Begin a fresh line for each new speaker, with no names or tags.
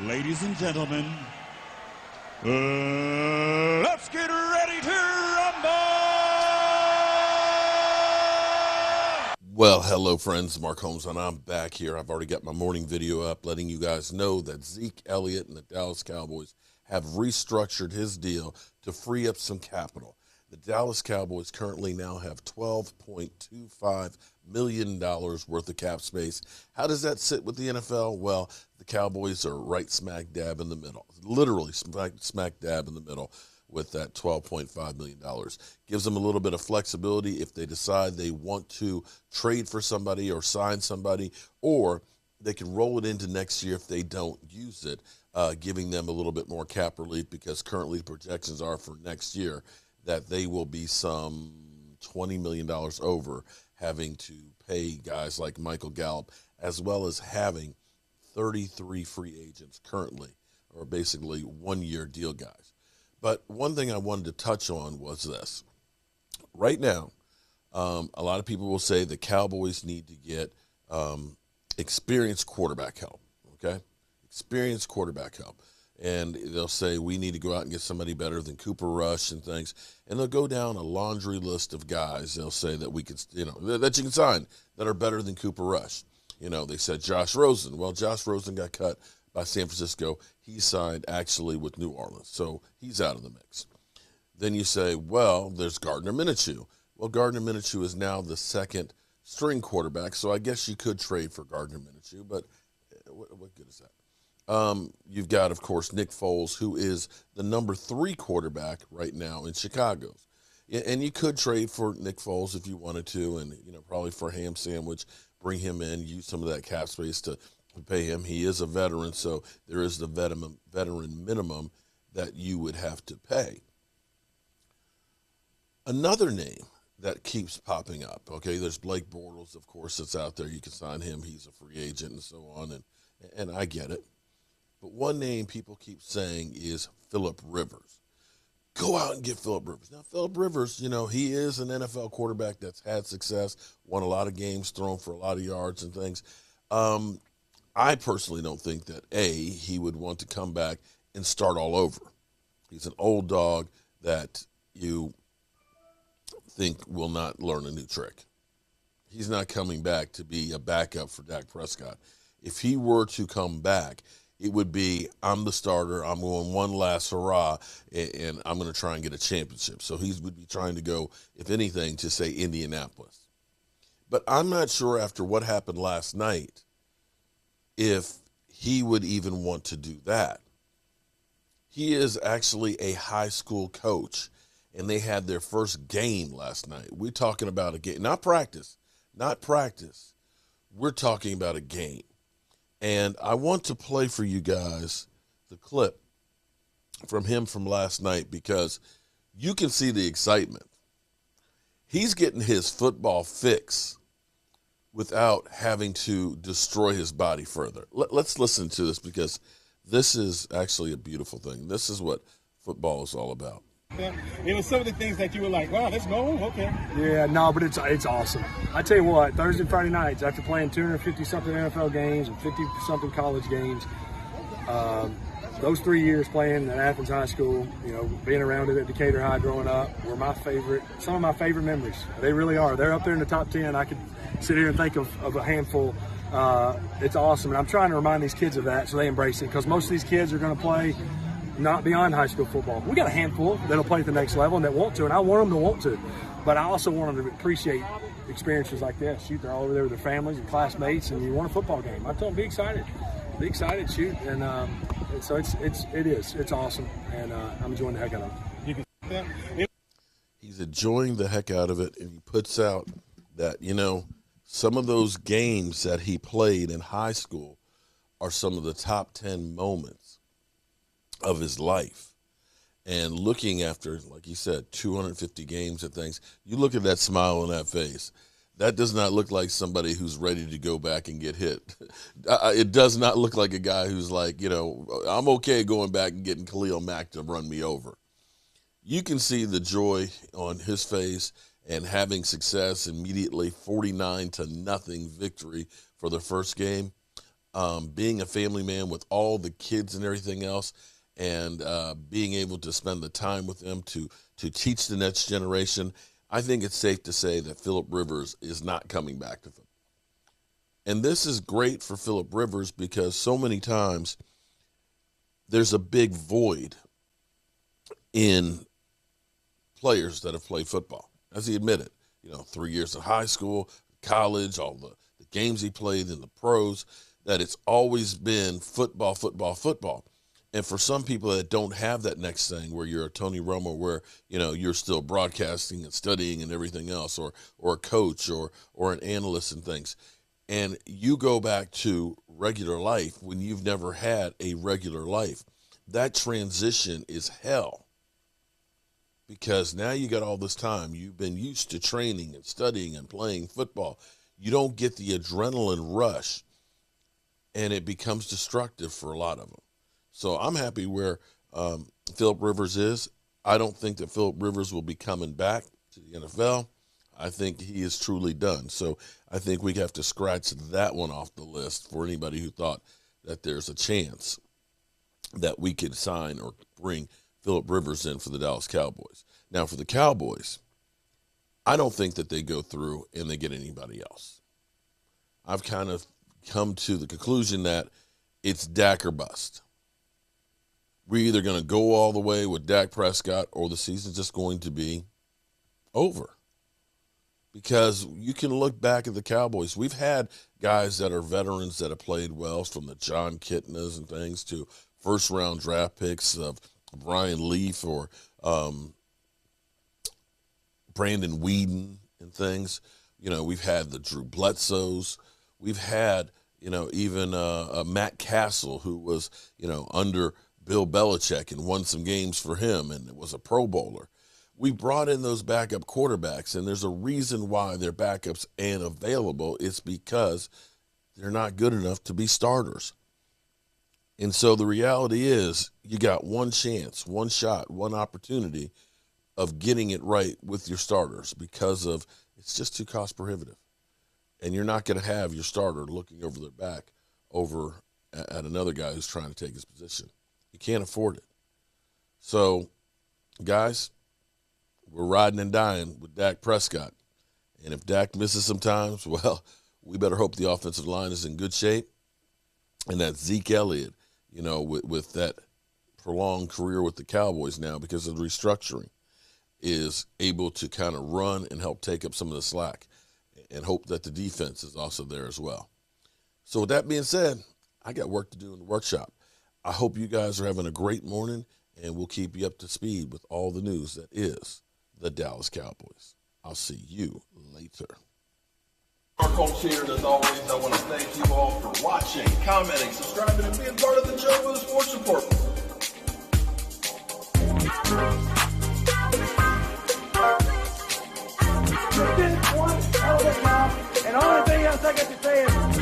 Ladies and gentlemen, let's get ready to rumble!
Well, hello, friends. Mark Holmes, and I'm back here. I've already got my morning video up letting you guys know that Zeke Elliott and the Dallas Cowboys have restructured his deal to free up some capital. The Dallas Cowboys currently now have $12.25 million worth of cap space. How does that sit with the NFL? Well, the Cowboys are right smack dab in the middle, literally smack dab in the middle with that $12.5 million. Gives them a little bit of flexibility if they decide they want to trade for somebody or sign somebody, or they can roll it into next year if they don't use it, giving them a little bit more cap relief, because currently the projections are for next year that they will be some $20 million over, having to pay guys like Michael Gallup, as well as having 33 free agents currently, or basically one-year deal guys. But one thing I wanted to touch on was this. Right now, a lot of people will say the Cowboys need to get experienced quarterback help, okay? Experienced quarterback help. And they'll say we need to go out and get somebody better than Cooper Rush and things. And they'll go down a laundry list of guys they'll say that we could, that you can sign that are better than Cooper Rush. They said Josh Rosen. Well, Josh Rosen got cut by San Francisco. He signed actually with New Orleans, so he's out of the mix. Then you say, well, there's Gardner Minshew. Well, Gardner Minshew is now the second string quarterback, so I guess you could trade for Gardner Minshew, but what good is that? You've got, of course, Nick Foles, who is the number 3 quarterback right now in Chicago. And you could trade for Nick Foles if you wanted to, and probably for a ham sandwich, bring him in, use some of that cap space to pay him. He is a veteran, so there is the veteran minimum that you would have to pay. Another name that keeps popping up, okay, there's Blake Bortles, of course, that's out there. You can sign him. He's a free agent and so on, and I get it. But one name people keep saying is Phillip Rivers. Go out and get Phillip Rivers. Now, Phillip Rivers, he is an NFL quarterback that's had success, won a lot of games, thrown for a lot of yards and things. I personally don't think that, he would want to come back and start all over. He's an old dog that you think will not learn a new trick. He's not coming back to be a backup for Dak Prescott. If he were to come back, it would be, I'm the starter, I'm going one last hurrah, and I'm going to try and get a championship. So he would be trying to go, if anything, to say Indianapolis. But I'm not sure after what happened last night if he would even want to do that. He is actually a high school coach, and they had their first game last night. We're talking about a game, not practice. We're talking about a game. And I want to play for you guys the clip from him from last night, because you can see the excitement. He's getting his football fix without having to destroy his body further. Let's listen to this, because this is actually a beautiful thing. This is what football is all about.
It was some of the things that you were like, wow, let's go, okay.
Yeah, no, but it's awesome. I tell you what, Thursday and Friday nights, after playing 250-something NFL games and 50-something college games, those 3 years playing at Athens High School, being around it at Decatur High growing up, were some of my favorite memories. They really are. They're up there in the top 10. I could sit here and think of a handful. It's awesome, and I'm trying to remind these kids of that so they embrace it, because most of these kids are going to play not beyond high school football. We got a handful that'll play at the next level and that want to, and I want them to want to. But I also want them to appreciate experiences like this. Shoot, they're all over there with their families and classmates, and you want a football game. I told them, be excited, shoot, and so it's awesome, and I'm enjoying the heck out of it.
He's enjoying the heck out of it, and he puts out that some of those games that he played in high school are some of the top 10 moments of his life. And looking after, like you said, 250 games and things, you look at that smile on that face. That does not look like somebody who's ready to go back and get hit. It does not look like a guy who's like, I'm okay going back and getting Khalil Mack to run me over. You can see the joy on his face and having success immediately, 49-0 victory for the first game. being a family man with all the kids and everything else, and being able to spend the time with them to teach the next generation, I think it's safe to say that Philip Rivers is not coming back to football. And this is great for Philip Rivers because so many times there's a big void in players that have played football. As he admitted, 3 years in high school, college, all the games he played in the pros, that it's always been football, football, football. And for some people that don't have that next thing where you're a Tony Romo, where, you're still broadcasting and studying and everything else, or a coach or an analyst and things, and you go back to regular life when you've never had a regular life, that transition is hell. Because now you got all this time. You've been used to training and studying and playing football. You don't get the adrenaline rush, and it becomes destructive for a lot of them. So I'm happy where Philip Rivers is. I don't think that Philip Rivers will be coming back to the NFL. I think he is truly done. So I think we have to scratch that one off the list for anybody who thought that there's a chance that we could sign or bring Philip Rivers in for the Dallas Cowboys. Now, for the Cowboys, I don't think that they go through and they get anybody else. I've kind of come to the conclusion that it's Dak or bust. We're either going to go all the way with Dak Prescott or the season's just going to be over. Because you can look back at the Cowboys. We've had guys that are veterans that have played well, from the John Kitnas and things to first-round draft picks of Brian Leaf or Brandon Whedon and things. We've had the Drew Bledsoes. We've had, even Matt Castle, who was, under Bill Belichick and won some games for him and was a Pro Bowler. We brought in those backup quarterbacks, and there's a reason why they're backups and available. It's because they're not good enough to be starters. And so the reality is you got one chance, one shot, one opportunity of getting it right with your starters because of it's just too cost prohibitive. And you're not going to have your starter looking over their back over at another guy who's trying to take his position. You can't afford it. So, guys, we're riding and dying with Dak Prescott. And if Dak misses some times, well, we better hope the offensive line is in good shape and that Zeke Elliott, with that prolonged career with the Cowboys now because of the restructuring, is able to kind of run and help take up some of the slack, and hope that the defense is also there as well. So with that being said, I got work to do in the workshop. I hope you guys are having a great morning, and we'll keep you up to speed with all the news that is the Dallas Cowboys. I'll see you later.
Our Colts here, and as always, I want to thank you all for watching, commenting, subscribing, and being part of the Joe Boo Sports Report.
You did one hell of a job, and the only thing else I got to say is